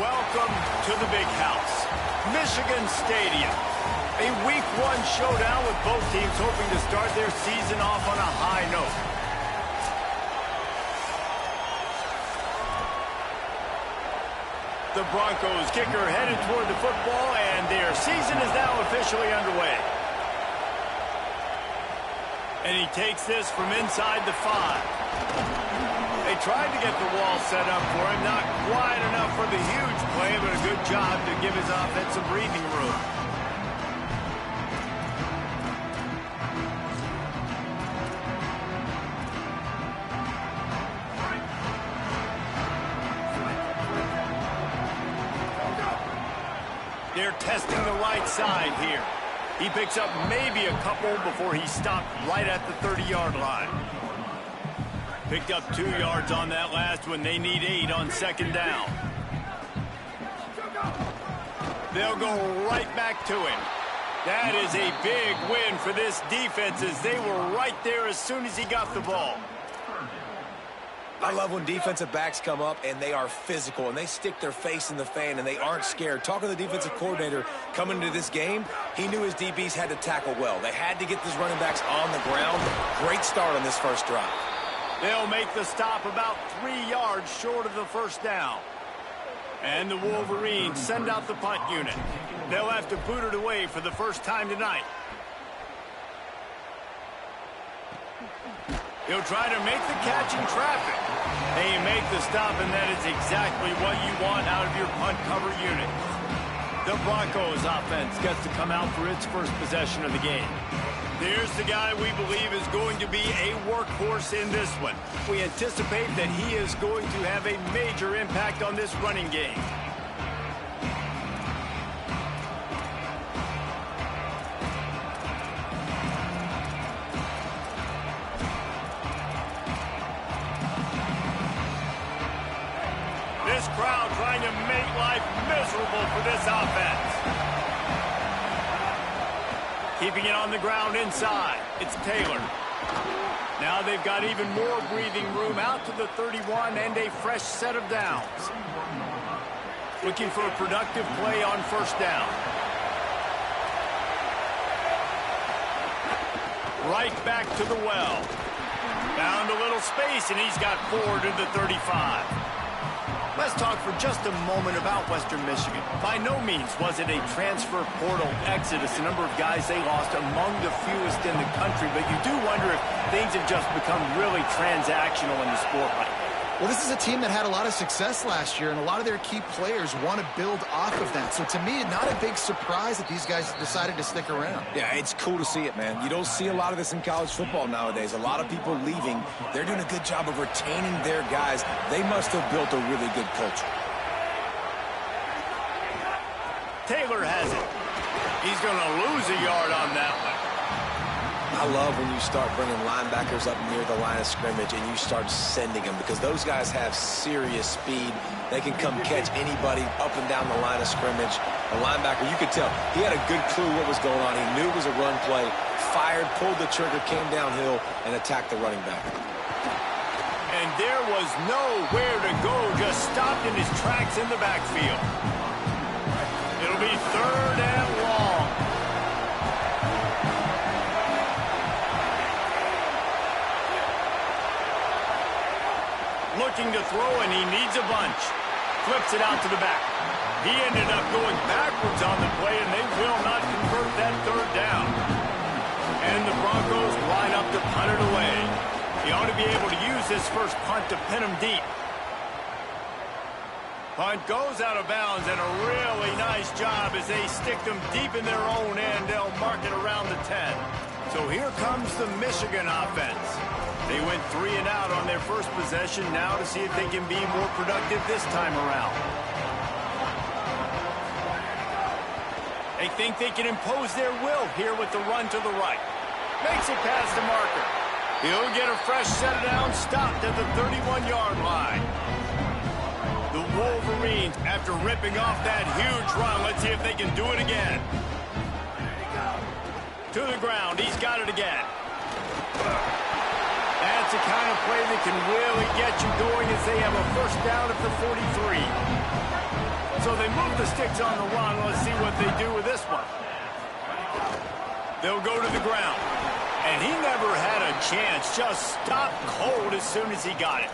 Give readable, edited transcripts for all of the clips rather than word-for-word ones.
Welcome to the big house, Michigan Stadium. A Week 1 showdown with both teams hoping to start their season off on a high note. The Broncos kicker headed toward the football, and their season is now officially underway. And he takes this from inside the 5. They tried to get the wall set up for him. Not quite enough for the huge play, but a good job to give his offense some breathing room. They're testing the right side here. He picks up maybe a couple before he stopped right at the 30-yard line. Picked up 2 yards on that last one. They need 8 on second down. They'll go right back to him. That is a big win for this defense as they were right there as soon as he got the ball. I love when defensive backs come up and they are physical and they stick their face in the fan and they aren't scared. Talking to the defensive coordinator coming into this game, he knew his DBs had to tackle well. They had to get these running backs on the ground. Great start on this first drive. They'll make the stop about 3 yards short of the first down. And the Wolverines send out the punt unit. They'll have to boot it away for the first time tonight. He'll try to make the catch in traffic. They make the stop, and that is exactly what you want out of your punt cover unit. The Broncos offense gets to come out for its first possession of the game. Here's the guy we believe is going to be a workhorse in this one. We anticipate that he is going to have a major impact on this running game. This crowd trying to make life miserable for this offense. Keeping it on the ground inside. It's Taylor. Now they've got even more breathing room out to the 31 and a fresh set of downs. Looking for a productive play on first down. Right back to the well. Found a little space, and he's got 4 to the 35. Let's talk for just a moment about Western Michigan. By no means was it a transfer portal exodus. The number of guys they lost among the fewest in the country, but you do wonder if things have just become really transactional in the sport right now. Well, this is a team that had a lot of success last year, and a lot of their key players want to build off of that. So to me, not a big surprise that these guys decided to stick around. Yeah, it's cool to see it, man. You don't see a lot of this in college football nowadays. A lot of people leaving. They're doing a good job of retaining their guys. They must have built a really good culture. Taylor has it. He's going to lose a yard on that one. I love when you start bringing linebackers up near the line of scrimmage and you start sending them because those guys have serious speed. They can come catch anybody up and down the line of scrimmage. A linebacker, you could tell, he had a good clue what was going on. He knew it was a run play, fired, pulled the trigger, came downhill, and attacked the running back. And there was nowhere to go, just stopped in his tracks in the backfield. It'll be 3rd and long. Looking to throw, and he needs a bunch. Flips it out to the back. He ended up going backwards on the play, and they will not convert that 3rd down. And the Broncos line up to punt it away. He ought to be able to use this first punt to pin him deep. Punt goes out of bounds, and a really nice job as they stick them deep in their own end. They'll mark it around the 10. So here comes the Michigan offense. They went 3 and out on their first possession. Now to see if they can be more productive this time around. They think they can impose their will here with the run to the right. Makes it past the marker. He'll get a fresh set of downs, stopped at the 31-yard line. The Wolverines, after ripping off that huge run, let's see if they can do it again. To the ground. He's got it again. That's That's the kind of play that can really get you going as they have a first down at the 43. So they move the sticks on the run. Let's see what they do with this one. They'll go to the ground. And he never had a chance. Just stopped cold as soon as he got it.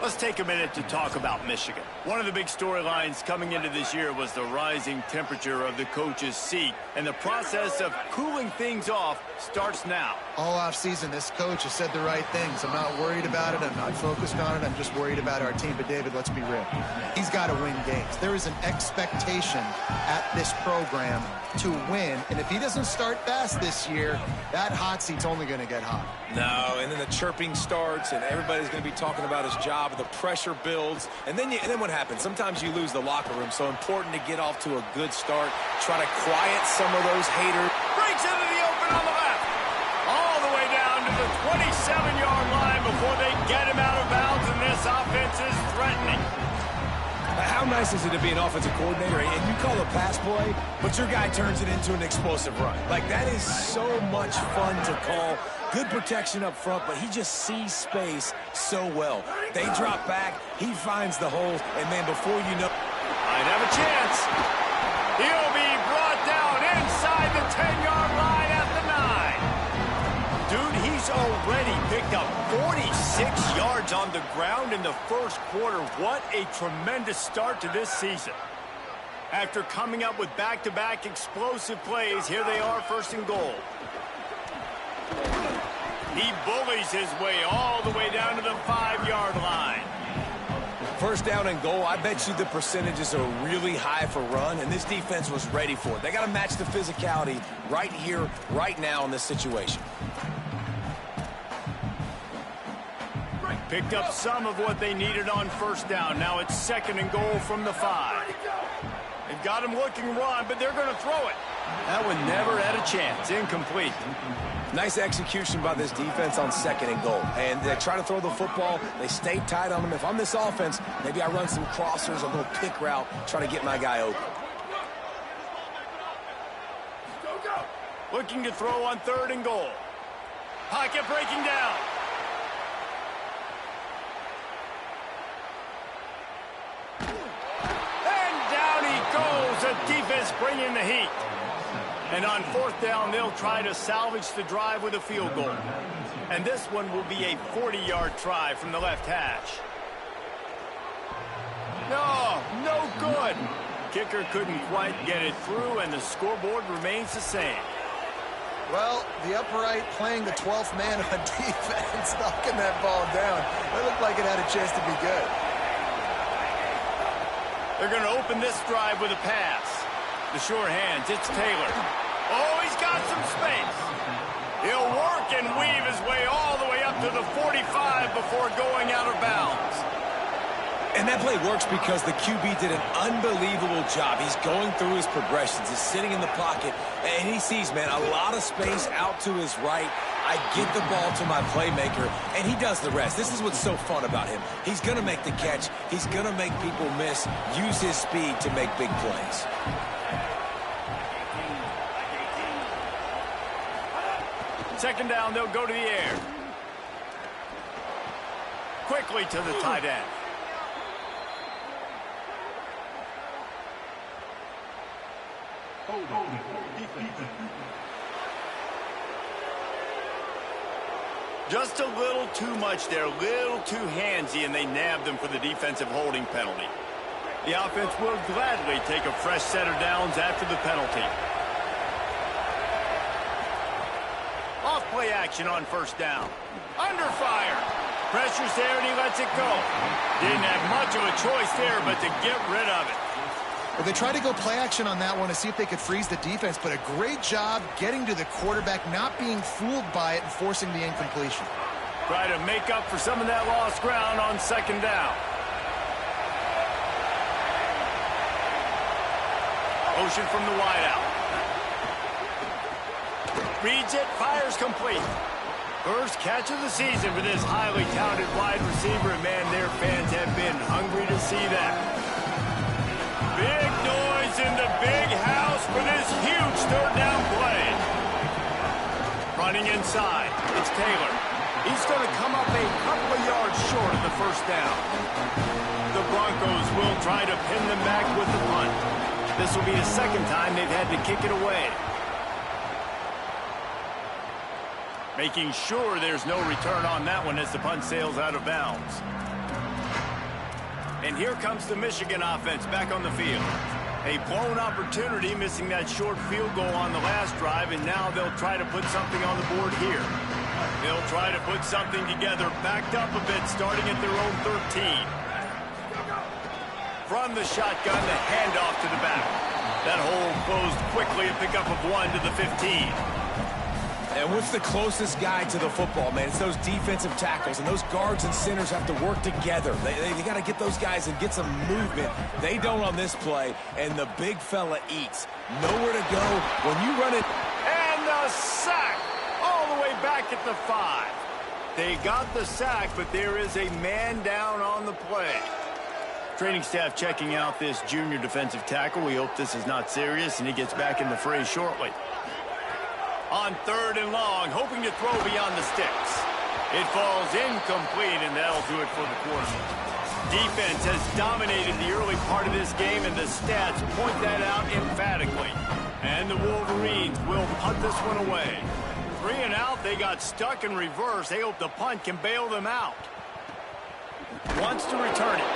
Let's take a minute to talk about Michigan. One of the big storylines coming into this year was the rising temperature of the coach's seat, and the process of cooling things off starts now. All offseason, this coach has said the right things. I'm not worried about it. I'm not focused on it. I'm just worried about our team. But, David, let's be real. He's got to win games. There is an expectation at this program to win, and if he doesn't start fast this year, that hot seat's only going to get hot. No, and then the chirping starts, and everybody's going to be talking about his job. The pressure builds, and then what happens? Sometimes you lose the locker room, so important to get off to a good start. Try to quiet some of those haters. Breaks into the open on the left. All the way down to the 27-yard line before they get him out of bounds, and this offense is threatening. How nice is it to be an offensive coordinator and you call a pass play, but your guy turns it into an explosive run? Like, that is so much fun to call. Good protection up front, but he just sees space so well. They drop back, he finds the holes, and then before you know... Might have a chance. He'll be brought down inside the 10-yard line at the 9. Dude, he's already picked up 46 yards on the ground in the first quarter. What a tremendous start to this season. After coming up with back-to-back explosive plays, here they are, first and goal. He bullies his way all the way down to the 5-yard line. First down and goal, I bet you the percentages are really high for run, and this defense was ready for it. They got to match the physicality right here, right now in this situation. Picked up some of what they needed on first down. Now it's second and goal from the 5. They've got him looking run, but they're going to throw it. That one never had a chance. Incomplete. Nice execution by this defense on second and goal. And they try to throw the football. They stay tight on them. If I'm this offense, maybe I run some crossers, a little pick route, try to get my guy open. Looking to throw on third and goal. Pocket breaking down. And down he goes. The defense bringing the heat. And on fourth down, they'll try to salvage the drive with a field goal. And this one will be a 40-yard try from the left hash. No good. Kicker couldn't quite get it through, and the scoreboard remains the same. Well, the upright playing the 12th man on defense, knocking that ball down. It looked like it had a chance to be good. They're going to open this drive with a pass. The sure hands, it's Taylor. Oh, he's got some space. He'll work and weave his way all the way up to the 45 before going out of bounds. And that play works because the QB did an unbelievable job. He's going through his progressions. He's sitting in the pocket, and he sees, man, a lot of space out to his right. I get the ball to my playmaker, and he does the rest. This is what's so fun about him. He's going to make the catch. He's going to make people miss, use his speed to make big plays. Second down, they'll go to the air. Quickly to the tight end. Just a little too much there, a little too handsy, and they nabbed them for the defensive holding penalty. The offense will gladly take a fresh set of downs after the penalty. Off play action on first down. Under fire. Pressure's there and he lets it go. Didn't have much of a choice there but to get rid of it. Well, they tried to go play action on that one to see if they could freeze the defense, but a great job getting to the quarterback, not being fooled by it and forcing the incompletion. Try to make up for some of that lost ground on second down. Motion from the wideout. Reads it, fires complete. First catch of the season for this highly talented wide receiver, and man, their fans have been hungry to see that. Big noise in the big house for this huge third down play. Running inside, it's Taylor. He He's going to come up a couple of yards short of the first down. The Broncos will try to pin them back with the punt. This will be the second time they've had to kick it away. Making sure there's no return on that one as the punt sails out of bounds. And here comes the Michigan offense back on the field. A blown opportunity, missing that short field goal on the last drive, and now they'll try to put something on the board here. They'll try to put something together, backed up a bit, starting at their own 13. From the shotgun, the handoff to the back. That hole closed quickly, a pickup of 1 to the 15. And what's the closest guy to the football, man? It's those defensive tackles, and those guards and centers have to work together. They got to get those guys and get some movement. They don't on this play, and the big fella eats. Nowhere to go when you run it. And the sack all the way back at the 5. They got the sack, but there is a man down on the play. Training staff checking out this junior defensive tackle. We hope this is not serious, and he gets back in the fray shortly. On 3rd and long, hoping to throw beyond the sticks. It falls incomplete, and that'll do it for the quarter. Defense has dominated the early part of this game, and the stats point that out emphatically. And the Wolverines will punt this one away. 3 and out, they got stuck in reverse. They hope the punt can bail them out. Wants to return it.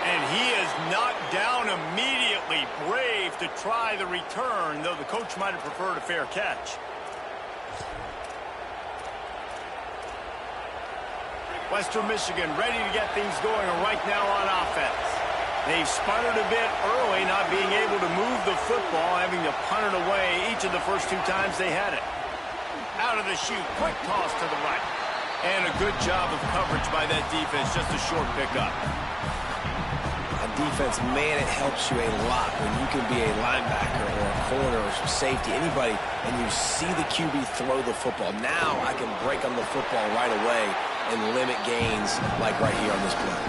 And he is knocked down immediately. Brave to try the return, though the coach might have preferred a fair catch. Western Michigan ready to get things going right now on offense. They've sputtered a bit early, not being able to move the football, having to punt it away each of the first 2 times they had it. Out of the chute, quick toss to the right. And a good job of coverage by that defense, just a short pickup. On defense, man, it helps you a lot when you can be a linebacker or a corner or some safety, anybody, and you see the QB throw the football. Now I can break on the football right away and limit gains like right here on this play.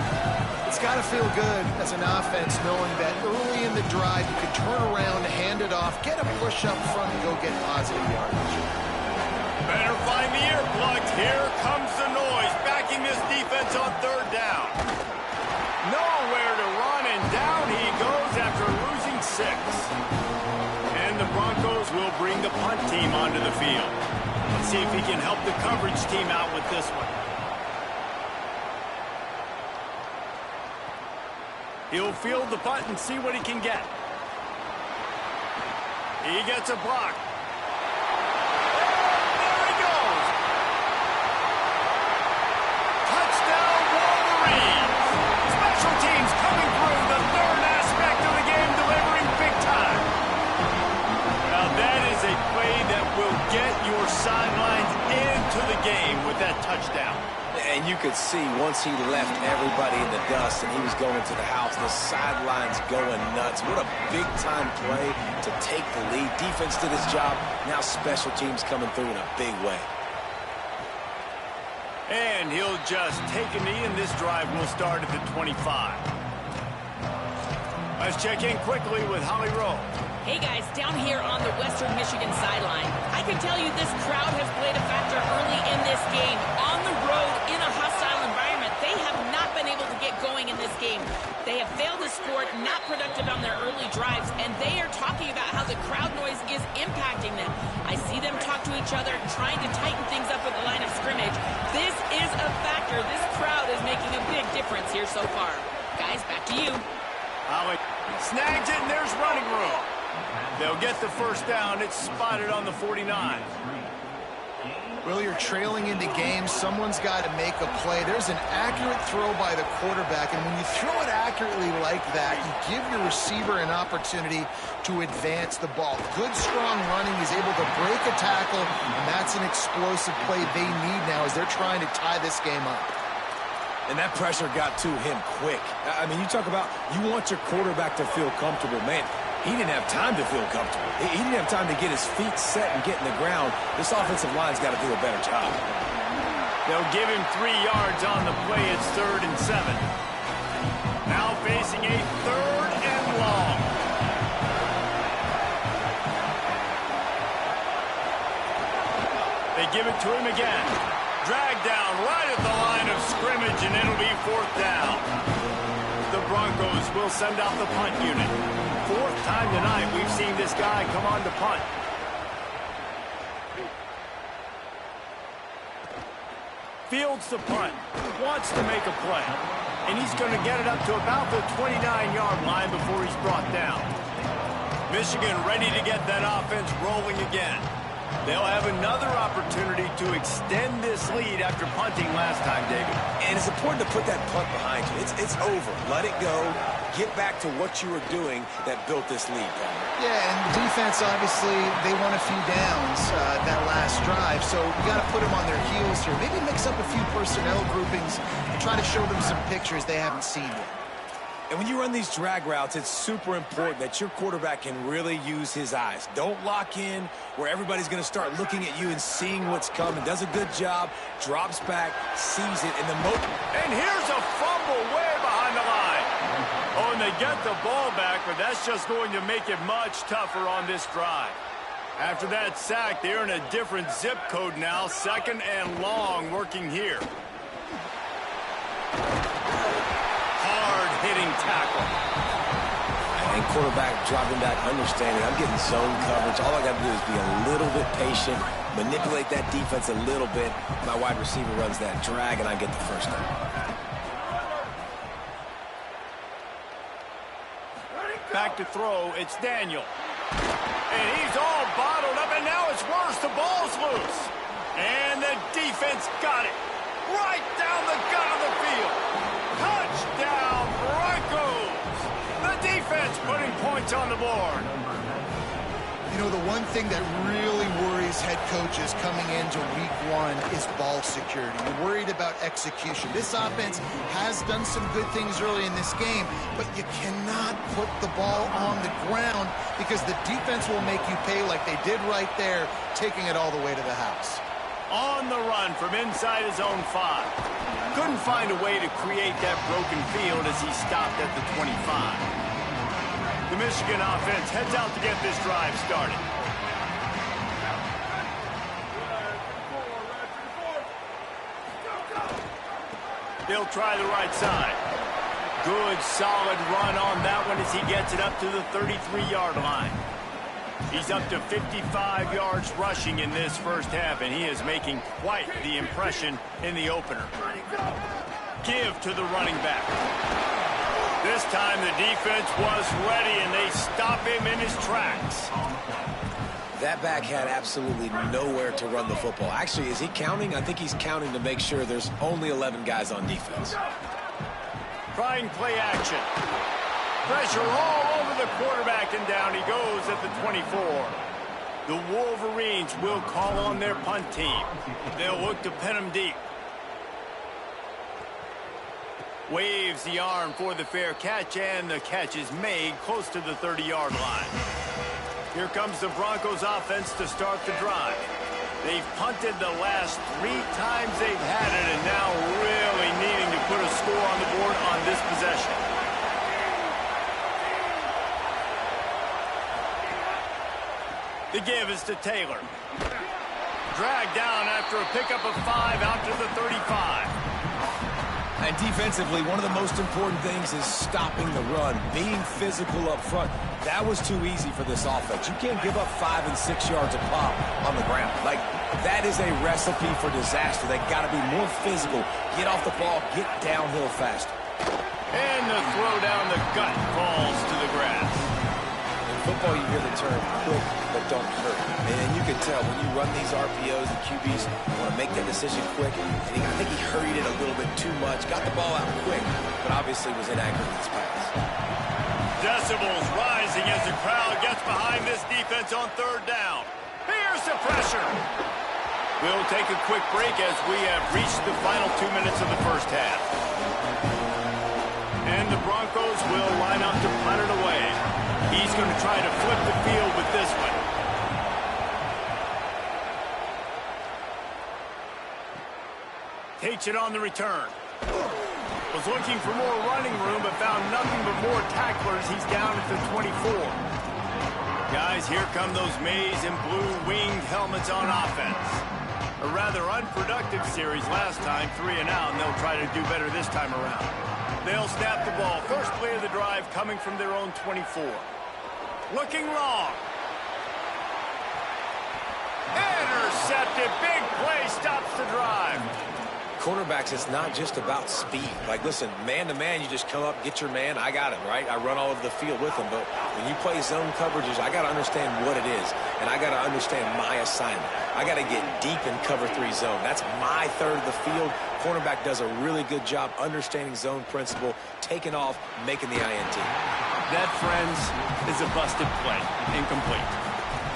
It's got to feel good as an offense knowing that early in the drive you can turn around, hand it off, get a push up front, and go get positive yardage. Better find the earplugs. Here comes the noise, backing this defense on 3rd down. Nowhere to run, and down he goes after losing 6. And the Broncos will bring the punt team onto the field. Let's see if he can help the coverage team out with this one. He'll field the punt and see what he can get. He gets a block. There he goes. Touchdown, Wolverines. Special teams coming through, the 3rd aspect of the game, delivering big time. Now that is a play that will get your sidelines into the game with that touchdown. And you could see once he left everybody in the dust and he was going to the house, the sidelines going nuts. What a big-time play to take the lead. Defense did his job. Now special teams coming through in a big way. And he'll just take a knee, and this drive will start at the 25. Let's check in quickly with Holly Rowe. Hey guys, down here on the Western Michigan sideline, I can tell you this crowd has played a factor early in this game. On the road, in a hostile environment, they have not been able to get going in this game. They have failed to score, not productive on their early drives, and they are talking about how the crowd noise is impacting them. I see them talk to each other, trying to tighten things up at the line of scrimmage. This is a factor. This crowd is making a big difference here so far. Guys, back to you. Holly snags it, and there's running room. They'll get the first down. It's spotted on the 49. Well, you're trailing into games. Someone's got to make a play. There's an accurate throw by the quarterback, and when you throw it accurately like that, you give your receiver an opportunity to advance the ball. Good, strong running. He's able to break a tackle, and that's an explosive play they need now as they're trying to tie this game up. And that pressure got to him quick. I mean, you talk about you want your quarterback to feel comfortable. Man, he didn't have time to feel comfortable. He didn't have time to get his feet set and get in the ground. This offensive line's got to do a better job. They'll give him 3 yards on the play. It's 3rd and 7. Now facing a 3rd and long. They give it to him again. Dragged down right at the line of scrimmage, and it'll be 4th down. The Broncos will send out the punt unit. 4th time tonight we've seen this guy come on to punt. Fields the punt, wants to make a play, and he's going to get it up to about the 29-yard line before he's brought down. Michigan ready to get that offense rolling again. They'll have another opportunity to extend this lead after punting last time, David. And it's important to put that punt behind you. It's over. Let it go. Get back to what you were doing that built this lead, Palmer. Yeah, and defense, obviously, they won a few downs that last drive, so you got to put them on their heels here. Maybe mix up a few personnel groupings and try to show them some pictures they haven't seen yet. And when you run these drag routes, it's super important that your quarterback can really use his eyes. Don't lock in where everybody's going to start looking at you and seeing what's coming. Does a good job, drops back, sees it, and and here's a fumble way behind the line. Oh, and they get the ball back, but that's just going to make it much tougher on this drive. After that sack, they're in a different zip code now. 2nd and long working here. Hard-hitting tackle. And quarterback dropping back, understanding I'm getting zone coverage. All I got to do is be a little bit patient, manipulate that defense a little bit. My wide receiver runs that drag, and I get the first down. Back to throw, it's Daniel. And he's all bottled up, and now it's worse. The ball's loose. And the defense got it. Right down the gut of the field. Touchdown, Broncos. The defense putting points on the board. You know, the one thing that really worries head coaches coming into week 1 is ball security. You're worried about execution. This offense has done some good things early in this game, but you cannot put the ball on the ground because the defense will make you pay like they did right there, taking it all the way to the house. On the run from inside his own 5. Couldn't find a way to create that broken field as he stopped at the 25. The Michigan offense heads out to get this drive started. They'll try the right side. Good, solid run on that one as he gets it up to the 33-yard line. He's up to 55 yards rushing in this first half, and he is making quite the impression in the opener. Give to the running back. This time the defense was ready, and they stop him in his tracks. That back had absolutely nowhere to run the football. Actually, is he counting? I think he's counting to make sure there's only 11 guys on defense. Trying play action. Pressure all over the quarterback, and down he goes at the 24. The Wolverines will call on their punt team. They'll look to pin him deep. Waves the arm for the fair catch, and the catch is made close to the 30-yard line. Here comes the Broncos offense to start the drive. They've punted the last 3 times they've had it, and now really needing to put a score on the board on this possession. The give is to Taylor. Dragged down after a pickup of 5 out to the 35. And defensively, one of the most important things is stopping the run, being physical up front. That was too easy for this offense. You can't give up 5 and 6 yards a pop on the ground. Like, that is a recipe for disaster. They got to be more physical, get off the ball, get downhill fast. And the throw down the gut falls to the grass. In football, you hear the term quick but don't hurt. And you can tell when you run these RPOs, the QBs want to make that decision quick. And I think he hurried it a little bit too much, got the ball out quick, but obviously was inaccurate in his pass. Decibels rising as the crowd gets behind this defense on 3rd down. Here's the pressure. We'll take a quick break as we have reached the final 2 minutes of the first half. And the Broncos will line up to punt it away. He's going to try to flip the field with this one. Takes it on the return. Was looking for more running room, but found nothing but more tacklers. He's down at the 24. Guys, here come those maize and blue winged helmets on offense. A rather unproductive series last time, 3 and out, and they'll try to do better this time around. They'll snap the ball. First play of the drive coming from their own 24. Looking long. Intercepted. Big play stops the drive. Quarterbacks, it's not just about speed. Like, listen, man-to-man, you just come up, get your man, I got him, right? I run all over the field with him. But when you play zone coverages, I got to understand what it is, and I got to understand my assignment. I got to get deep in cover 3 zone. That's my third of the field. Cornerback does a really good job understanding zone principle, taking off, making the INT. That, friends, is a busted play. Incomplete.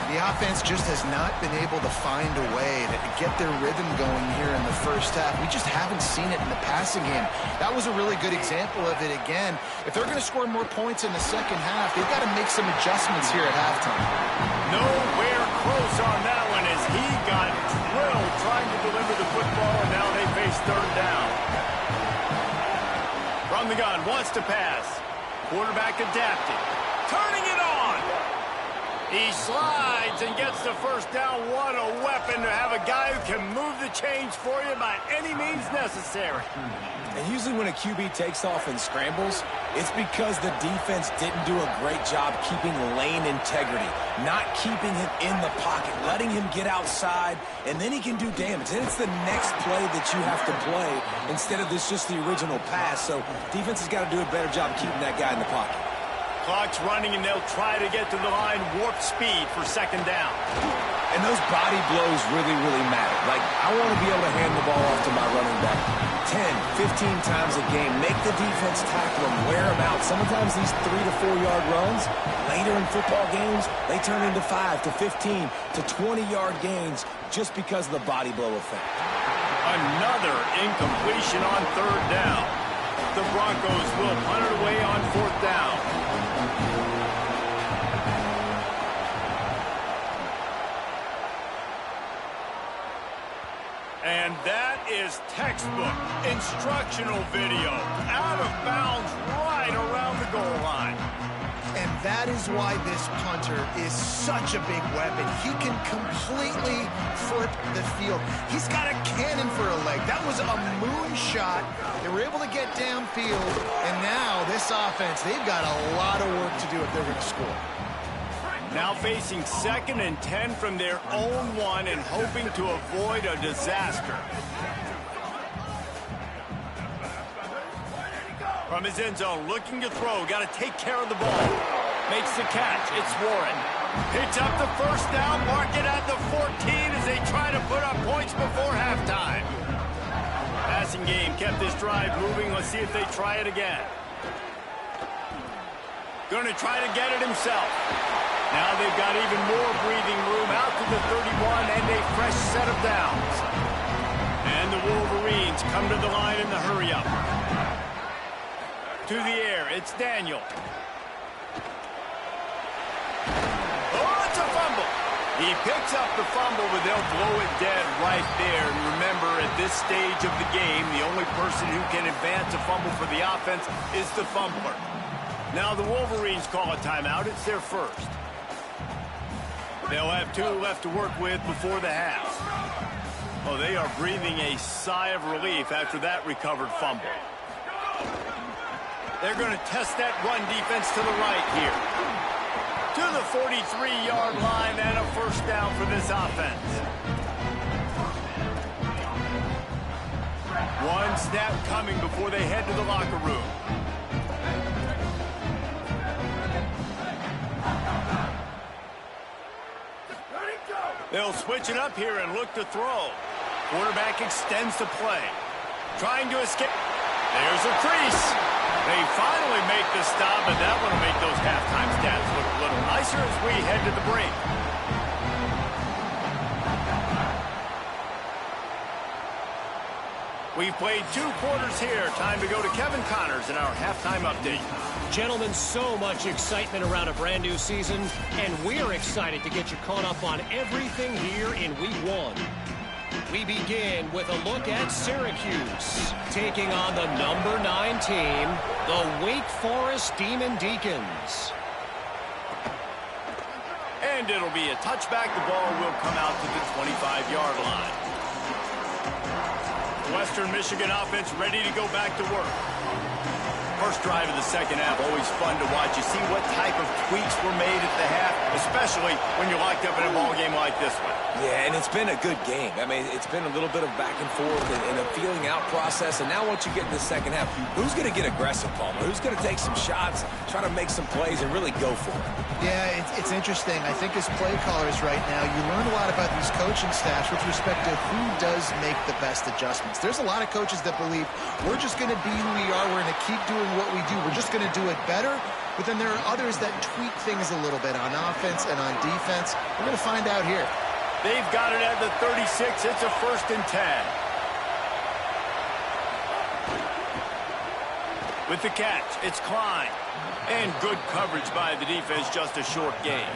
The offense just has not been able to find a way to get their rhythm going here in the first half. We just haven't seen it in the passing game. That was a really good example of it again. If they're going to score more points in the second half, they've got to make some adjustments here at halftime. Nowhere close on that one as he got drilled trying to deliver the football, and now they face third down. From the gun, wants to pass. Quarterback adapting. Turning it on. He slides and gets the first down. What a weapon to have a guy who can move the chains for you by any means necessary. And usually when a QB takes off and scrambles, it's because the defense didn't do a great job keeping lane integrity, not keeping him in the pocket, letting him get outside, and then he can do damage. Then it's the next play that you have to play instead of this just the original pass. So defense has got to do a better job keeping that guy in the pocket. Clock's running, and they'll try to get to the line, warp speed for second down. And those body blows really, really matter. Like, I want to be able to hand the ball off to my running back 10, 15 times a game. Make the defense tackle them, wear them out. Sometimes these 3 to 4 yard runs, later in football games, they turn into 5 to 15 to 20 yard gains just because of the body blow effect. Another incompletion on third down. The Broncos will punt it away on fourth down. And that is textbook instructional video. Out of bounds right around the goal line. And that is why this punter is such a big weapon. He can completely flip the field. He's got a cannon for a leg. That was a moonshot. They were able to get downfield. And now this offense, they've got a lot of work to do if they're going to score. Now facing 2nd and 10 from their own 1 and hoping to avoid a disaster. From his end zone, looking to throw. Got to take care of the ball. Makes the catch. It's Warren. Picks up the first down. Mark it at the 14 as they try to put up points before halftime. Passing game kept this drive moving. Let's see if they try it again. Going to try to get it himself. Now they've got even more breathing room out to the 31 and a fresh set of downs. And the Wolverines come to the line in the hurry-up. To the air, it's Daniel. Oh, it's a fumble. He picks up the fumble, but they'll blow it dead right there. And remember, at this stage of the game, the only person who can advance a fumble for the offense is the fumbler. Now the Wolverines call a timeout. It's their first. They'll have 2 left to work with before the half. Oh, they are breathing a sigh of relief after that recovered fumble. They're going to test that run defense to the right here. To the 43-yard line and a first down for this offense. 1 snap coming before they head to the locker room. They'll switch it up here and look to throw. Quarterback extends the play. Trying to escape. There's a crease. They finally make the stop, and that one will make those halftime stats look a little nicer as we head to the break. We've played 2 quarters here. Time to go to Kevin Connors in our halftime update. Gentlemen, so much excitement around a brand new season, and we're excited to get you caught up on everything here in Week 1. We begin with a look at Syracuse, taking on the number 9 team, the Wake Forest Demon Deacons. And it'll be a touchback. The ball will come out to the 25-yard line. Western Michigan offense ready to go back to work. First drive of the second half, always fun to watch. You see what type of tweaks were made at the half, especially when you're locked up in a ball game like this one. Yeah, and it's been a good game. I mean, it's been a little bit of back and forth and a feeling out process. And now once you get in the second half, who's going to get aggressive, Palmer? Who's going to take some shots, try to make some plays, and really go for it? Yeah, it's interesting. I think as play callers right now, you learn a lot about these coaching staffs with respect to who does make the best adjustments. There's a lot of coaches that believe we're just going to be who we are. We're going to keep doing what we do. We're just going to do it better. But then there are others that tweak things a little bit on offense and on defense. We're going to find out here. They've got it at the 36. It's a 1st and 10. With the catch, it's Klein. And good coverage by the defense, just a short gain.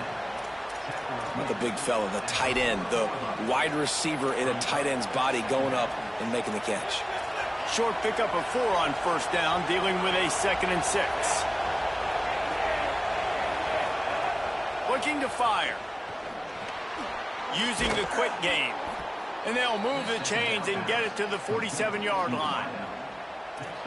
The big fella, the tight end, the wide receiver in a tight end's body going up and making the catch. Short pickup of 4 on 1st down, dealing with a 2nd and 6. Looking to fire. Using the quick game. And they'll move the chains and get it to the 47-yard line.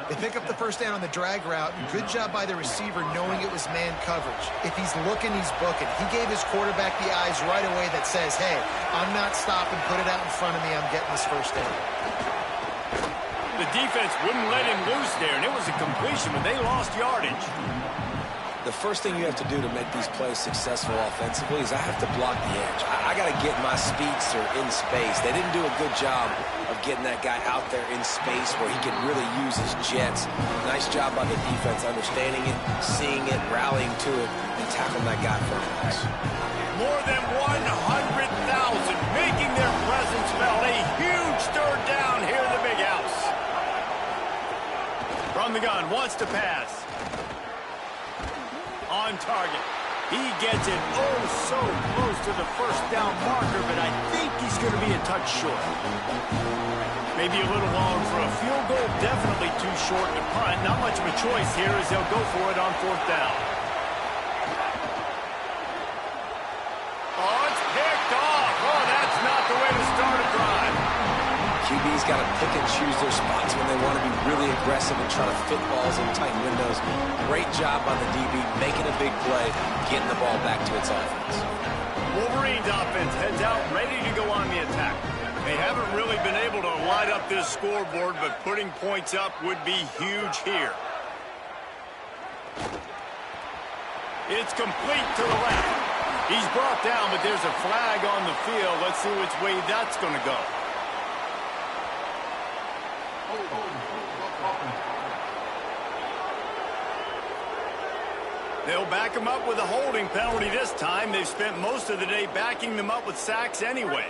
They pick up the 1st down on the drag route. Good job by the receiver knowing it was man coverage. If he's looking, he's booking. He gave his quarterback the eyes right away that says, hey, I'm not stopping. Put it out in front of me. I'm getting this 1st down. The defense wouldn't let him loose there, and it was a completion, but they lost yardage. The first thing you have to do to make these plays successful offensively is I have to block the edge. I got to get my speedster in space. They didn't do a good job of getting that guy out there in space where he could really use his jets. Nice job by the defense understanding it, seeing it, rallying to it, and tackling that guy for a loss. More than 100,000 making their presence felt. A huge 3rd down here in the big house. From the gun, wants to pass. On target. He gets it so close to the 1st down marker, but I think he's going to be a touch short. Maybe a little long for a field goal, definitely too short to punt. Not much of a choice here as they'll go for it on 4th down. Oh, it's picked off. Oh, that's not the way to start a drive. QB's got to pick and choose their spots when they want to be really aggressive and try to fit balls in tight windows. Great job by the DB, making a big play, getting the ball back to its offense. Wolverines offense heads out, ready to go on the attack. They haven't really been able to light up this scoreboard, but putting points up would be huge here. It's complete to the left. He's brought down, but there's a flag on the field. Let's see which way that's going to go. They'll back him up with a holding penalty this time. They've spent most of the day backing them up with sacks anyway.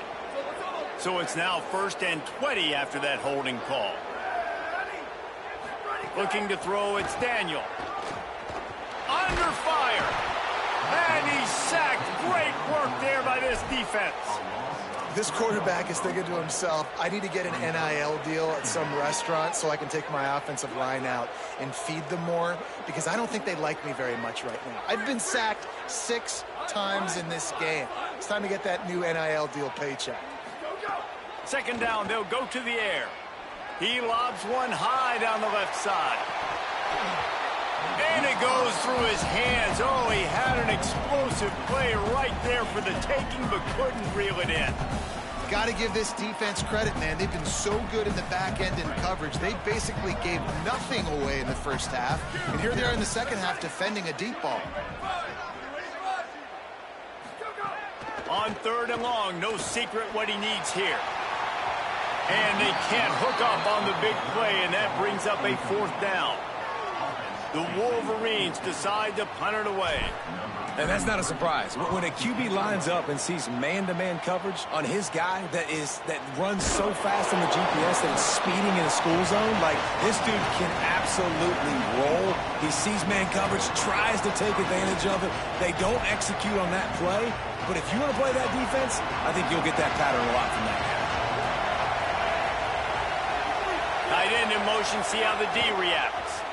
So it's now 1st and 20 after that holding call. Looking to throw, it's Daniel. Under fire. And he's sacked. Great work there by this defense. This quarterback is thinking to himself, I need to get an NIL deal at some restaurant so I can take my offensive line out and feed them more, because I don't think they like me very much right now. I've been sacked 6 times in this game. It's time to get that new NIL deal paycheck. 2nd down, they'll go to the air. He lobs one high down the left side. And it goes through his hands. Oh, he had an explosive play right there for the taking, but couldn't reel it in. Got to give this defense credit, man. They've been so good in the back end in coverage. They basically gave nothing away in the 1st half. And here they are in the 2nd half defending a deep ball. On 3rd and long, no secret what he needs here. And they can't hook up on the big play, and that brings up a 4th down. The Wolverines decide to punt it away. And that's not a surprise. When a QB lines up and sees man-to-man coverage on his guy that runs so fast on the GPS that it's speeding in a school zone, like, this dude can absolutely roll. He sees man coverage, tries to take advantage of it. They don't execute on that play. But if you want to play that defense, I think you'll get that pattern a lot from that guy. Tight end in motion, see how the D reacts.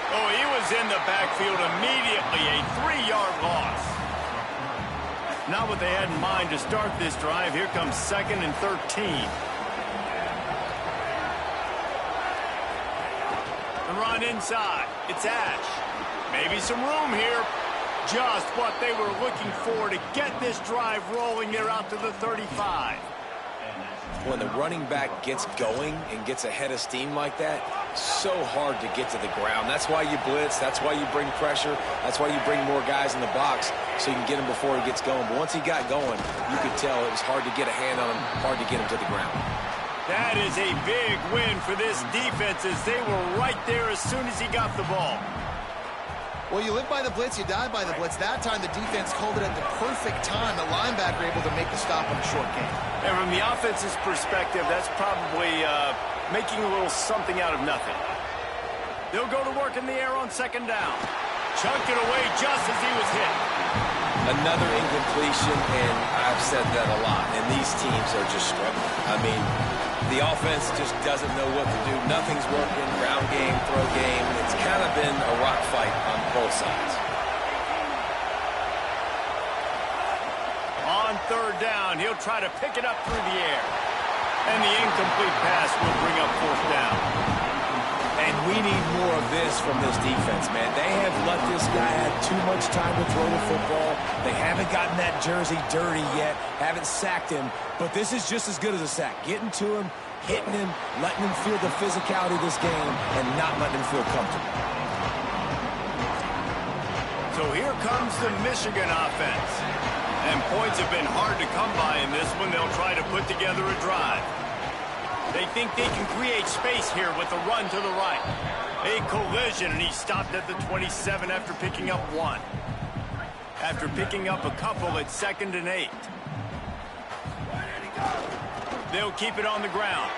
Oh, he was in the backfield immediately, a 3-yard loss. Not what they had in mind to start this drive. Here comes 2nd and 13. The run inside. It's Ash. Maybe some room here. Just what they were looking for to get this drive rolling. They're out to the 35. When the running back gets going and gets ahead of steam like that, so hard to get to the ground. That's why you blitz. That's why you bring pressure. That's why you bring more guys in the box so you can get him before he gets going. But once he got going, you could tell it was hard to get a hand on him, hard to get him to the ground. That is a big win for this defense as they were right there as soon as he got the ball. Well, you live by the blitz, you die by the blitz. That time the defense called it at the perfect time. The linebacker able to make the stop on the short game. And from the offense's perspective, that's probably making a little something out of nothing. They'll go to work in the air on second down. Chunked it away just as he was hit. Another incompletion, and I've said that a lot, and these teams are just struggling. I mean, the offense just doesn't know what to do. Nothing's working, ground game, throw game. It's kind of been a rock fight on both sides. On third down, he'll try to pick it up through the air. And the incomplete pass will bring up fourth down. And we need more of this from this defense, man. They have let this guy have too much time to throw the football. They haven't gotten that jersey dirty yet, haven't sacked him. But this is just as good as a sack. Getting to him, hitting him, letting him feel the physicality of this game, and not letting him feel comfortable. So here comes the Michigan offense. And points have been hard to come by in this one. They'll try to put together a drive. They think they can create space here with a run to the right. A collision, and he stopped at the 27 after picking up one. After picking up a couple at 2nd and 8. They'll keep it on the ground.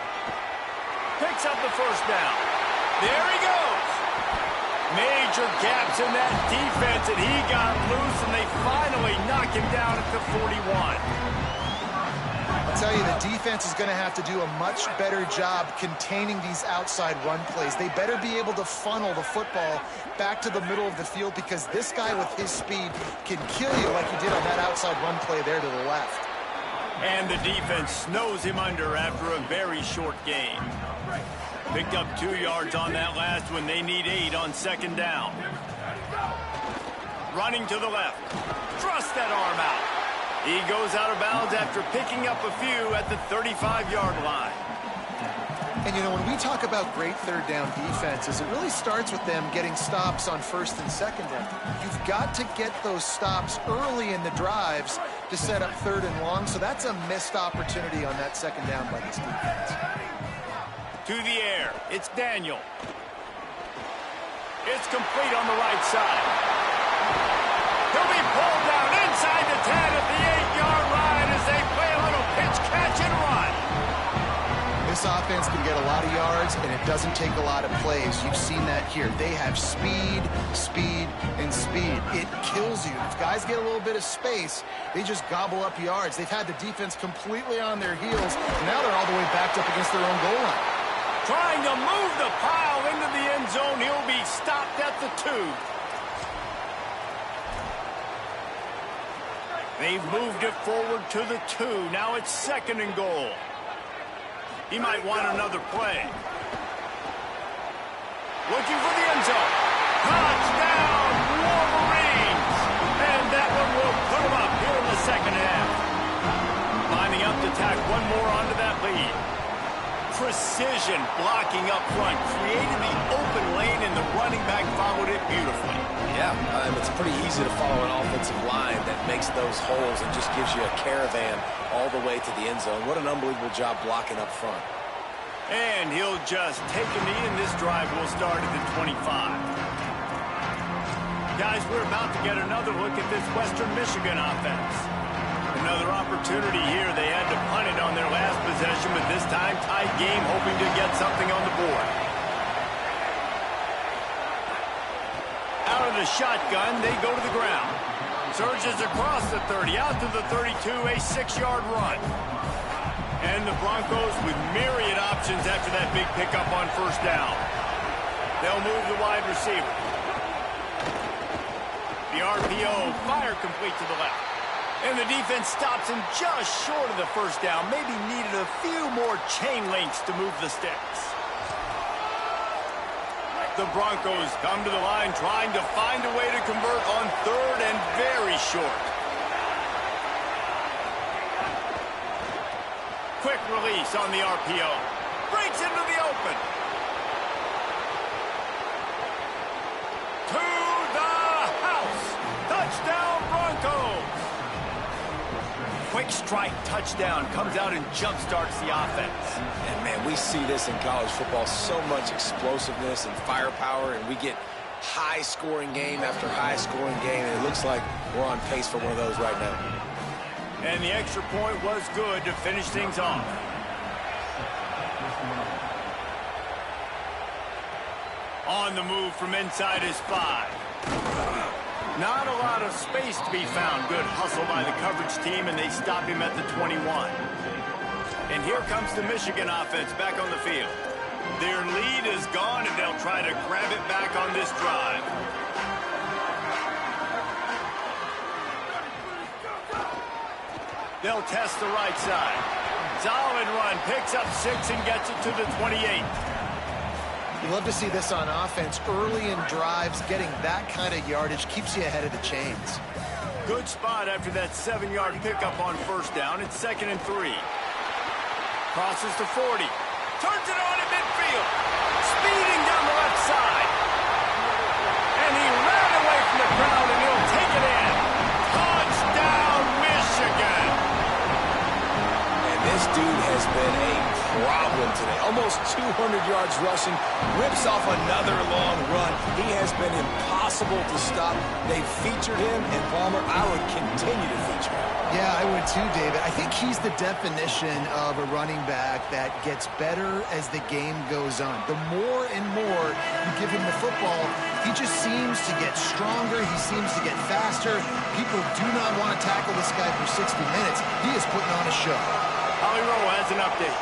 Picks up the first down. There he goes. Major gaps in that defense, and he got loose, and they finally knock him down at the 41. I'll tell you, the defense is going to have to do a much better job containing these outside run plays. They better be able to funnel the football back to the middle of the field because this guy with his speed can kill you like he did on that outside run play there to the left. And the defense snows him under after a very short game. Picked up 2 yards on that last one. They need 8 on second down. Running to the left. Thrust that arm out. He goes out of bounds after picking up a few at the 35-yard line. And, you know, when we talk about great third down defenses, it really starts with them getting stops on first and second down. You've got to get those stops early in the drives to set up third and long, so that's a missed opportunity on that second down by this defense. To the air, it's Daniel. It's complete on the right side. He'll be pulled down inside the 10 at the 8-yard line as they play a little pitch, catch, and run. This offense can get a lot of yards, and it doesn't take a lot of plays. You've seen that here. They have speed, speed, and speed. It kills you. If guys get a little bit of space, they just gobble up yards. They've had the defense completely on their heels, and now they're all the way backed up against their own goal line. Trying to move the pile into the end zone. He'll be stopped at the 2. They've moved it forward to the 2. Now it's 2nd and goal. He might want another play. Looking for the end zone. Touchdown, Wolverines! And that one will put them up here in the second half. Lining up to tack one more onto that lead. Precision blocking up front, created the open lane, and the running back followed it beautifully. Yeah, it's pretty easy to follow an offensive line that makes those holes and just gives you a caravan all the way to the end zone. What an unbelievable job blocking up front. And he'll just take a knee, and this drive will start at the 25. Guys, we're about to get another look at this Western Michigan offense. Another opportunity here. They had to punt it on their last possession, but this time tied game, hoping to get something on the board. Out of the shotgun, they go to the ground. Surges across the 30, out to the 32, a 6-yard run. And the Broncos with myriad options after that big pickup on first down. They'll move the wide receiver. The RPO, fire complete to the left. And the defense stops him just short of the first down. Maybe needed a few more chain links to move the sticks. The Broncos come to the line trying to find a way to convert on third and very short. Quick release on the RPO. Breaks into the open. To the house. Touchdown Broncos. Quick strike touchdown comes out and jump-starts the offense. And, man, we see this in college football, so much explosiveness and firepower, and we get high-scoring game after high-scoring game, and it looks like we're on pace for one of those right now. And the extra point was good to finish things off. On the move from inside his 5. Not a lot of space to be found. Good hustle by the coverage team, and they stop him at the 21. And here comes the Michigan offense back on the field. Their lead is gone, and they'll try to grab it back on this drive. They'll test the right side. Solid run, picks up 6 and gets it to the 28. You love to see this on offense. Early in drives, getting that kind of yardage keeps you ahead of the chains. Good spot after that 7-yard pickup on first down. It's 2nd and 3. Crosses to 40. Turns it on at midfield. Speeding down the left side. And he ran away from the crowd, and he'll take it in. Touchdown, Michigan. And this dude has been a problem today. Almost 200 yards rushing. Rips off another long run. He has been impossible to stop. They've featured him, and Palmer, I would continue to feature him. Yeah, I would too, David. I think he's the definition of a running back that gets better as the game goes on. The more and more you give him the football, he just seems to get stronger. He seems to get faster. People do not want to tackle this guy for 60 minutes. He is putting on a show. Holly Rowe has an update.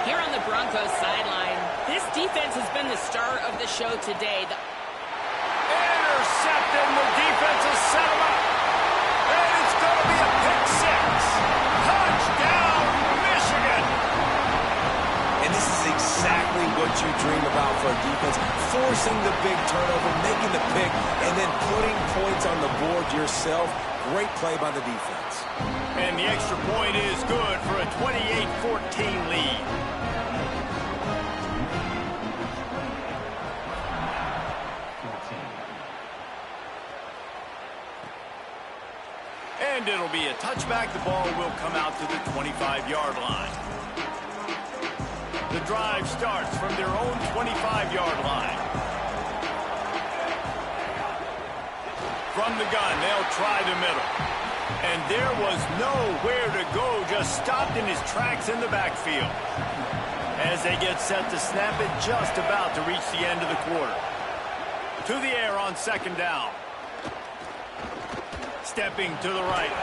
Here on the Broncos sideline, this defense has been the star of the show today. Intercepted, and the defense has set him up. And it's going to be a pick 6. Touchdown, Michigan. And this is exactly what you dream about for a defense. Forcing the big turnover, making the pick, and then putting points on the board yourself. Great play by the defense. And the extra point is good for a 28-14 lead. And it'll be a touchback. The ball will come out to the 25-yard line. The drive starts from their own 25-yard line. From the gun, they'll try the middle. And there was nowhere to go, just stopped in his tracks in the backfield. As they get set to snap it, just about to reach the end of the quarter. To the air on 2nd down. Stepping to the right.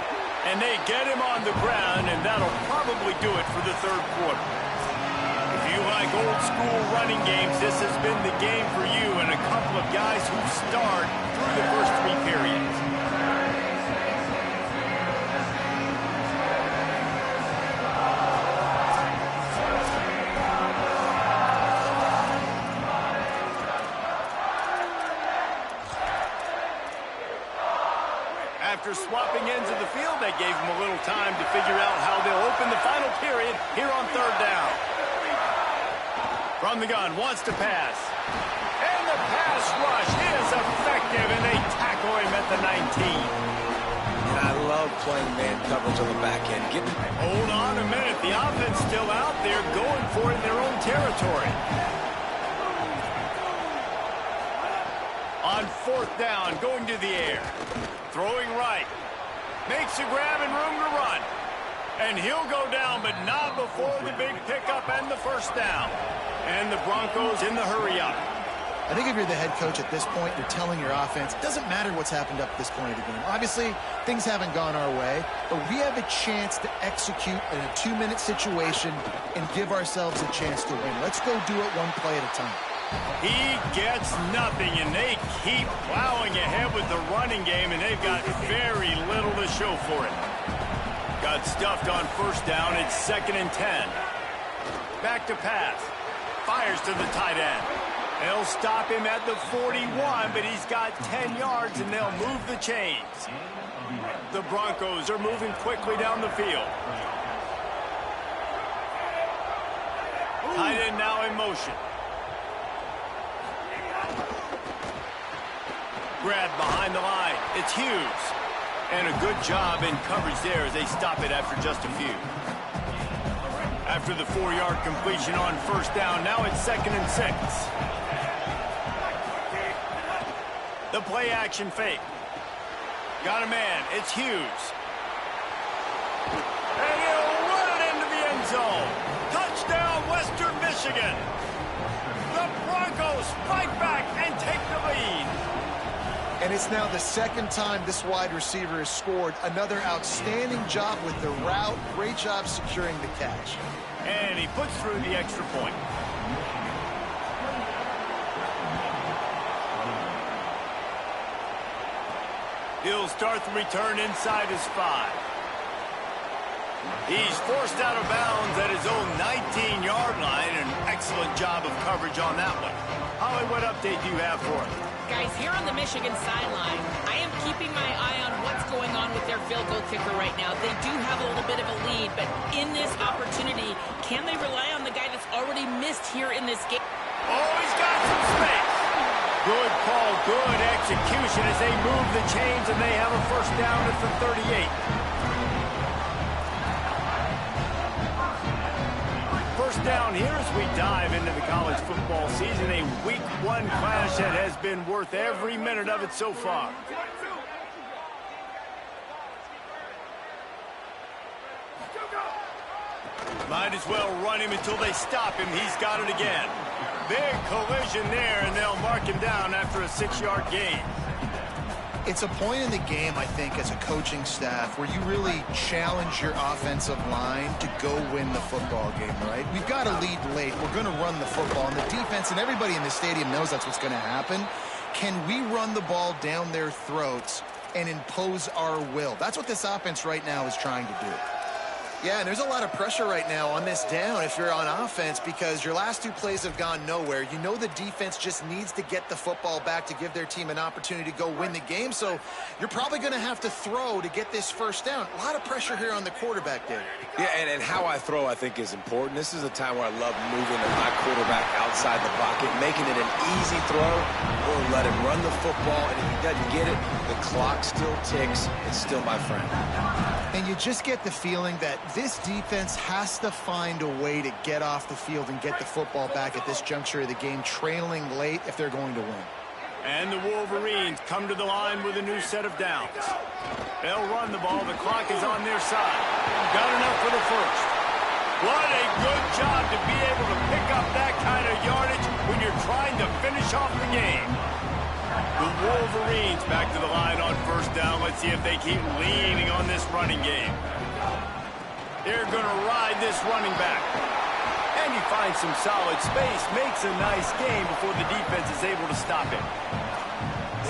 And they get him on the ground, and that'll probably do it for the 3rd quarter. If you like old school running games, this has been the game for you and a couple of guys who starred through the first 3 periods. After swapping ends of the field, they gave him a little time to figure out how they'll open the final period here on 3rd down. From the gun, wants to pass. And the pass rush is effective, and they tackle him at the 19. And I love playing man coverage on the back end. Hold on a minute. The offense still out there going for it in their own territory. On 4th down, going to the air. Throwing right. Makes a grab and room to run. And he'll go down, but not before the big pickup and the 1st down. And the Broncos in the hurry up. I think if you're the head coach at this point, you're telling your offense, it doesn't matter what's happened up to this point of the game. Obviously, things haven't gone our way, but we have a chance to execute in a 2-minute situation and give ourselves a chance to win. Let's go do it one play at a time. He gets nothing, and they keep plowing ahead with the running game, and they've got very little to show for it. Got stuffed on 1st down. It's 2nd and 10. Back to pass. Fires to the tight end. They'll stop him at the 41, but he's got 10 yards, and they'll move the chains. The Broncos are moving quickly down the field. Tight end now in motion. Grab behind the line. It's Hughes. And a good job in coverage there as they stop it after just a few. After the 4-yard completion on first down, now it's 2nd and 6. The play action fake. Got a man. It's Hughes. And he'll run it into the end zone. Touchdown, Western Michigan. The Broncos fight back and take the lead. And it's now the 2nd time this wide receiver has scored. Another outstanding job with the route. Great job securing the catch. And he puts through the extra point. He'll start the return inside his 5. He's forced out of bounds at his own 19-yard line. An excellent job of coverage on that one. Holly, what update do you have for us? Guys, here on the Michigan sideline, I am keeping my eye on what's going on with their field goal kicker right now. They do have a little bit of a lead, but in this opportunity, can they rely on the guy that's already missed here in this game? Oh, he's got some space. Good call, good execution as they move the chains, and they have a first down at the 38. First down here as we dive into the college football season, a Week 1 clash that has been worth every minute of it so far. Might as well run him until they stop him. He's got it again. Big collision there, and they'll mark him down after a 6-yard gain. It's a point in the game, I think, as a coaching staff where you really challenge your offensive line to go win the football game, right? We've got to lead late. We're going to run the football. And the defense and everybody in the stadium knows that's what's going to happen. Can we run the ball down their throats and impose our will? That's what this offense right now is trying to do. Yeah, and there's a lot of pressure right now on this down if you're on offense because your last 2 plays have gone nowhere. You know the defense just needs to get the football back to give their team an opportunity to go win the game, so you're probably going to have to throw to get this first down. A lot of pressure here on the quarterback, Dave. Yeah, and how I throw, I think, is important. This is a time where I love moving my quarterback outside the pocket, making it an easy throw, or let him run the football, and if he doesn't get it, the clock still ticks. It's still my friend. And you just get the feeling that this defense has to find a way to get off the field and get the football back at this juncture of the game, trailing late if they're going to win. And the Wolverines come to the line with a new set of downs. They'll run the ball. The clock is on their side. Got enough for the first. What a good job to be able to pick up that kind of yardage when you're trying to finish off the game. The Wolverines back to the line on first down. Let's see if they keep leaning on this running game. They're going to ride this running back. And he finds some solid space, makes a nice game before the defense is able to stop him.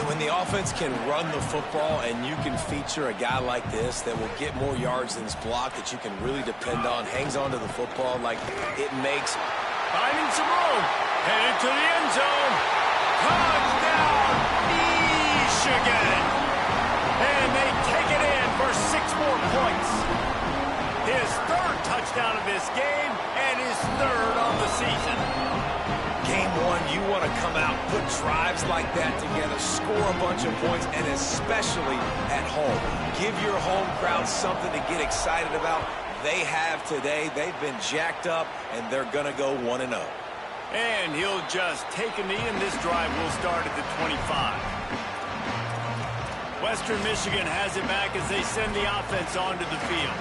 When the offense can run the football and you can feature a guy like this that will get more yards than his block that you can really depend on, hangs on to the football like it makes. Finding some room. Headed to the end zone. Touchdown, Michigan. And they take it in for 6 more points. His 3rd touchdown of this game and his 3rd on the season. Game 1, you want to come out, put drives like that together, score a bunch of points, and especially at home. Give your home crowd something to get excited about. They have today. They've been jacked up, and they're going to go 1-0. And he'll just take a knee, and this drive will start at the 25. Western Michigan has it back as they send the offense onto the field.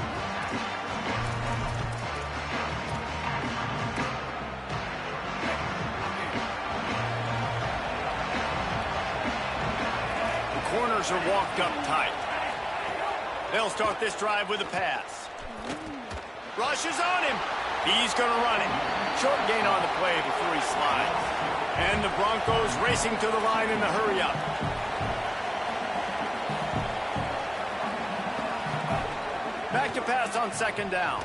Corners are walked up tight. They'll start this drive with a pass. Rushes on him. He's going to run it. Short gain on the play before he slides. And the Broncos racing to the line in the hurry up. Back to pass on 2nd down.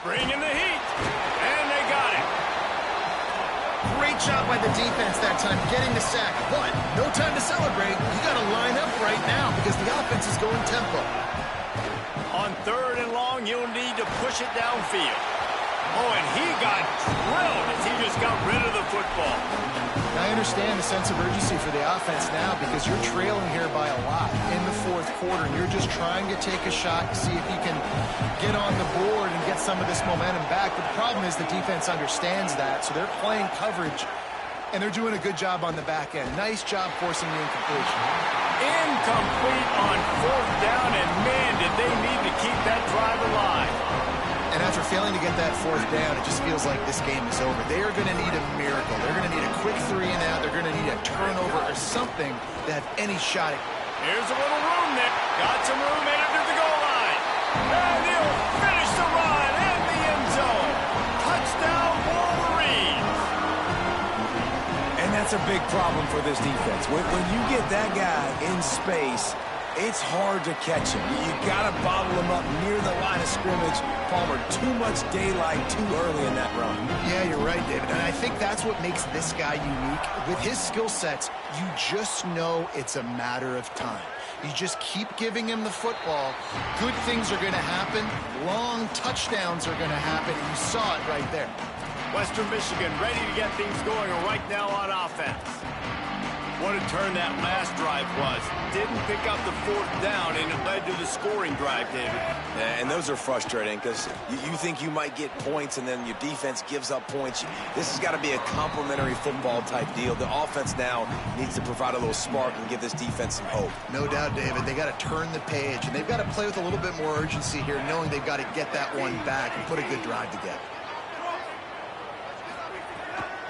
Bringing the heat. And they got it. Great Great job by the defense that time, getting the sack. But no time to celebrate. You got to line up right now because the offense is going tempo. On 3rd and long, you'll need to push it downfield. Oh, and he got drilled as he just got rid of the football. I understand the sense of urgency for the offense now because you're trailing here by a lot in the 4th quarter, and you're just trying to take a shot to see if you can get on the board and get some of this momentum back. But the problem is the defense understands that, so they're playing coverage, and they're doing a good job on the back end. Nice job forcing the incompletion. Incomplete on 4th down, and man, did they need to keep that drive alive. And after failing to get that 4th down, it just feels like this game is over. They are going to need a miracle. They're going to need a quick 3 and out. They're going to need a turnover or something to have any shot at. Here's a little room there. Got some room headed to the goal line. And he'll finish the run in the end zone. Touchdown, Wolverines. And that's a big problem for this defense. When you get that guy in space, it's hard to catch him. You got to bottle him up near the line of scrimmage. Palmer, too much daylight too early in that run. Yeah, you're right, David. And I think that's what makes this guy unique. With his skill sets, you just know it's a matter of time. You just keep giving him the football. Good things are going to happen. Long touchdowns are going to happen. And you saw it right there. Western Michigan ready to get things going right now on offense. What a turn that last drive was. Didn't pick up the 4th down, and it led to the scoring drive, David. Yeah, and those are frustrating because you think you might get points, and then your defense gives up points. This has got to be a complementary football type deal. The offense now needs to provide a little spark and give this defense some hope. No doubt, David. They got to turn the page, and they've got to play with a little bit more urgency here, knowing they've got to get that one back and put a good drive together.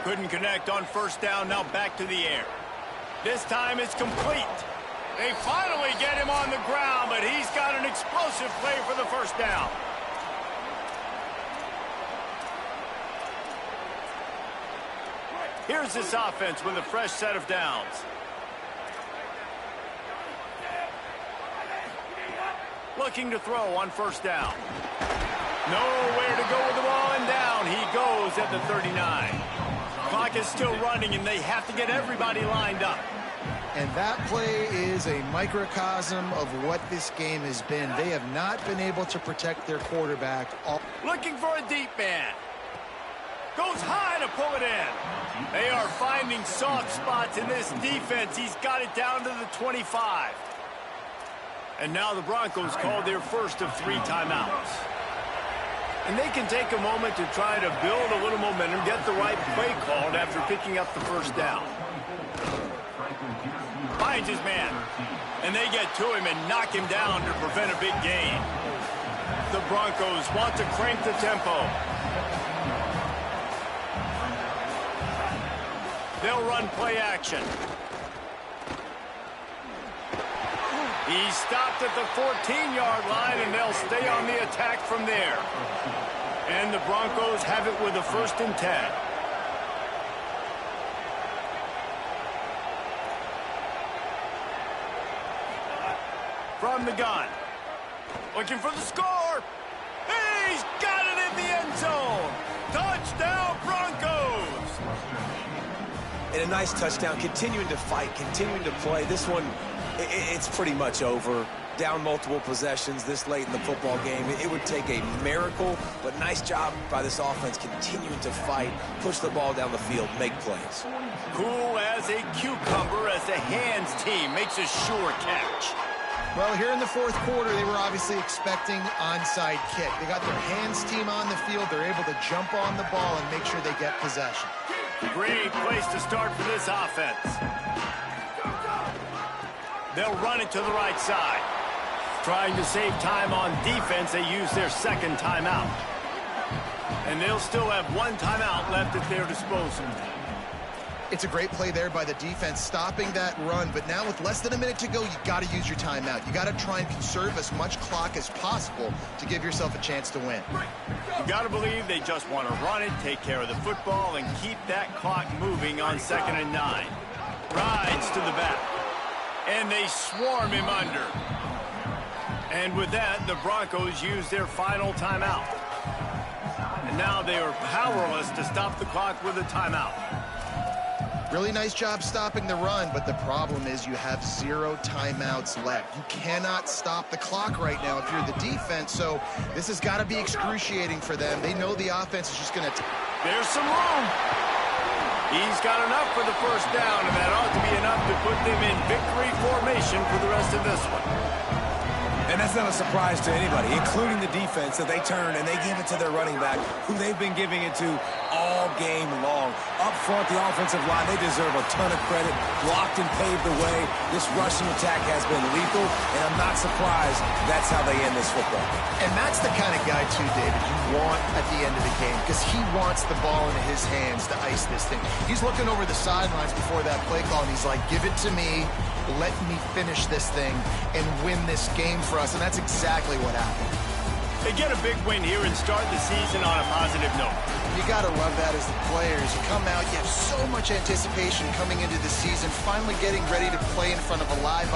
Couldn't connect on 1st down, now back to the air. This time it's complete. They finally get him on the ground, but he's got an explosive play for the 1st down. Here's this offense with a fresh set of downs. Looking to throw on 1st down. Nowhere to go with the ball, and down he goes at the 39. Clock is still running, and they have to get everybody lined up. And that play is a microcosm of what this game has been. They have not been able to protect their quarterback. Looking for a deep man. Goes high to pull it in. They are finding soft spots in this defense. He's got it down to the 25. And now the Broncos called their first of 3 timeouts. And they can take a moment to try to build a little momentum, get the right play called after picking up the 1st down. Finds his man, and they get to him and knock him down to prevent a big gain. The Broncos want to crank the tempo. They'll run play action. He's stopped at the 14-yard line, and they'll stay on the attack from there. And the Broncos have it with a 1st and 10. From the gun. Looking for the score. He's got it in the end zone. Touchdown, Broncos. And a nice touchdown, continuing to fight, continuing to play. This one, it's pretty much over. Down multiple possessions this late in the football game. It would take a miracle, but nice job by this offense continuing to fight, push the ball down the field, make plays. Cool as a cucumber as the hands team makes a sure catch. Well, here in the 4th quarter, they were obviously expecting onside kick. They got their hands team on the field. They're able to jump on the ball and make sure they get possession. Great place to start for this offense. They'll run it to the right side. Trying to save time on defense, they use their 2nd timeout. And they'll still have 1 timeout left at their disposal. It's a great play there by the defense, stopping that run. But now with less than a minute to go, you got to use your timeout. You got to try and conserve as much clock as possible to give yourself a chance to win. You got to believe they just want to run it, take care of the football, and keep that clock moving on 2nd and 9. Rides to the back. And they swarm him under. And with that, the Broncos use their final timeout. And now they are powerless to stop the clock with a timeout. Really nice job stopping the run, but the problem is you have 0 timeouts left. You cannot stop the clock right now if you're the defense, so this has got to be excruciating for them. They know the offense is just going to... There's some room. He's got enough for the first down, and that ought to be enough to put them in victory formation for the rest of this one. And that's not a surprise to anybody, including the defense, that they turn and they give it to their running back, who they've been giving it to all game long. Up front, the offensive line, they deserve a ton of credit. Blocked and paved the way. This rushing attack has been lethal, and I'm not surprised that's how they end this football. And that's the kind of guy, too, David, you want at the end of the game, because he wants the ball into his hands to ice this thing. He's looking over the sidelines before that play call, and he's like, give it to me. Let me finish this thing and win this game for us, and that's exactly what happened. They get a big win here and start the season on a positive note. You got to love that as the players. You come out, you have so much anticipation coming into the season, finally getting ready to play in front of a live